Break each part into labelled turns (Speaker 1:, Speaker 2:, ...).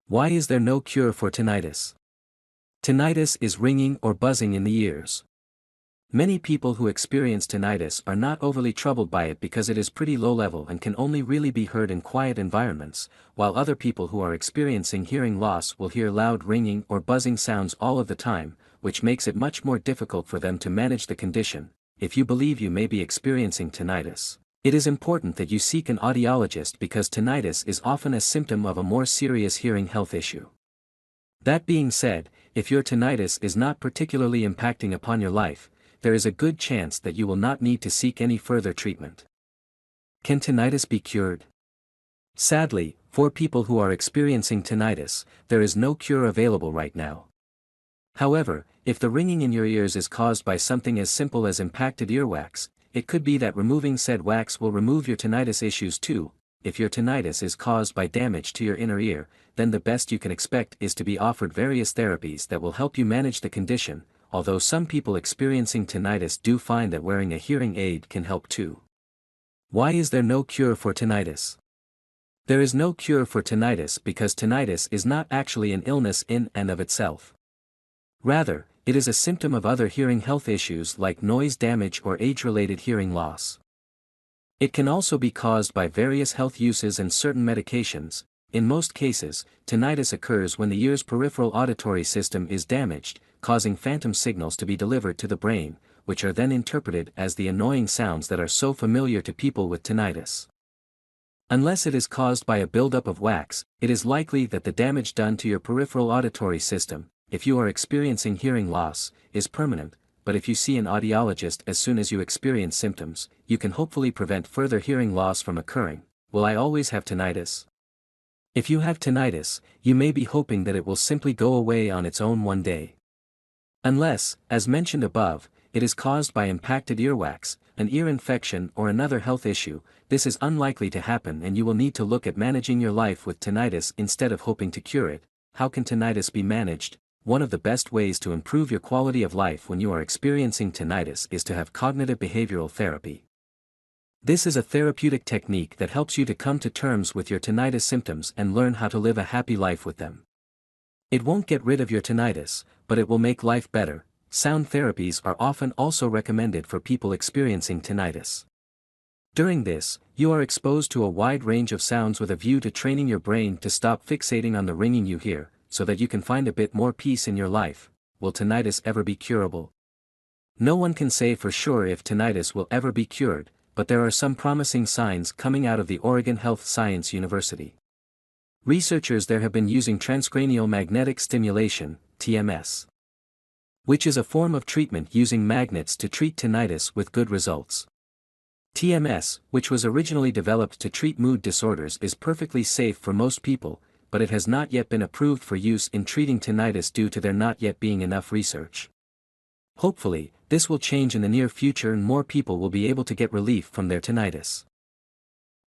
Speaker 1: Why is there no cure for tinnitus? Tinnitus is ringing or buzzing in the ears. Many people who experience tinnitus are not overly troubled by it because it is pretty low level and can only really be heard in quiet environments, while other people who are experiencing hearing loss will hear loud ringing or buzzing sounds all of the time, which makes it much more difficult for them to manage the condition. If you believe you may be experiencing tinnitus, it is important that you seek an audiologist because tinnitus is often a symptom of a more serious hearing health issue. That being said, if your tinnitus is not particularly impacting upon your life, there is a good chance that you will not need to seek any further treatment. Can tinnitus be cured? Sadly, for people who are experiencing tinnitus, there is no cure available right now. However, if the ringing in your ears is caused by something as simple as impacted earwax, it could be that removing said wax will remove your tinnitus issues too. If your tinnitus is caused by damage to your inner ear, then the best you can expect is to be offered various therapies that will help you manage the condition, although some people experiencing tinnitus do find that wearing a hearing aid can help too. Why is there no cure for tinnitus? There is no cure for tinnitus because tinnitus is not actually an illness in and of itself. Rather, it is a symptom of other hearing health issues like noise damage or age-related hearing loss. It can also be caused by various health uses and certain medications. In most cases, tinnitus occurs when the ear's peripheral auditory system is damaged, causing phantom signals to be delivered to the brain, which are then interpreted as the annoying sounds that are so familiar to people with tinnitus. Unless it is caused by a buildup of wax, it is likely that the damage done to your peripheral auditory system, if you are experiencing hearing loss, is permanent, but if you see an audiologist as soon as you experience symptoms, you can hopefully prevent further hearing loss from occurring. Will I always have tinnitus? If you have tinnitus, you may be hoping that it will simply go away on its own one day. Unless, as mentioned above, it is caused by impacted earwax, an ear infection or another health issue, this is unlikely to happen and you will need to look at managing your life with tinnitus instead of hoping to cure it. How can tinnitus be managed? One of the best ways to improve your quality of life when you are experiencing tinnitus is to have cognitive behavioral therapy. This is a therapeutic technique that helps you to come to terms with your tinnitus symptoms and learn how to live a happy life with them. It won't get rid of your tinnitus, but it will make life better. Sound therapies are often also recommended for people experiencing tinnitus. During this, you are exposed to a wide range of sounds with a view to training your brain to stop fixating on the ringing you hear, so that you can find a bit more peace in your life. Will tinnitus ever be curable? No one can say for sure if tinnitus will ever be cured, but there are some promising signs coming out of the Oregon Health Science University. Researchers there have been using transcranial magnetic stimulation, TMS, which is a form of treatment using magnets to treat tinnitus with good results. TMS, which was originally developed to treat mood disorders, is perfectly safe for most people, but it has not yet been approved for use in treating tinnitus due to there not yet being enough research. Hopefully, this will change in the near future and more people will be able to get relief from their tinnitus.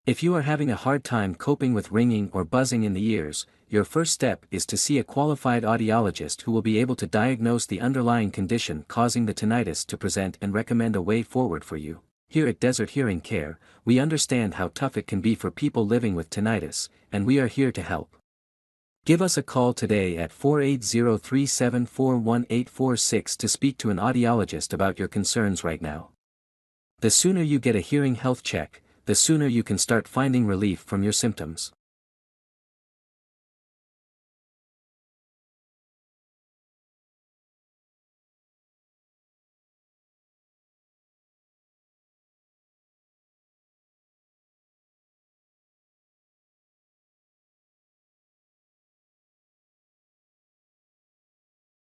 Speaker 1: If you are having a hard time coping with ringing or buzzing in the ears, your first step is to see a qualified audiologist who will be able to diagnose the underlying condition causing the tinnitus to present and recommend a way forward for you. Here at Desert Hearing Care, we understand how tough it can be for people living with tinnitus, and we are here to help. Give us a call today at 480-374-1846 to speak to an audiologist about your concerns right now. The sooner you get a hearing health check, the sooner you can start finding relief from your symptoms.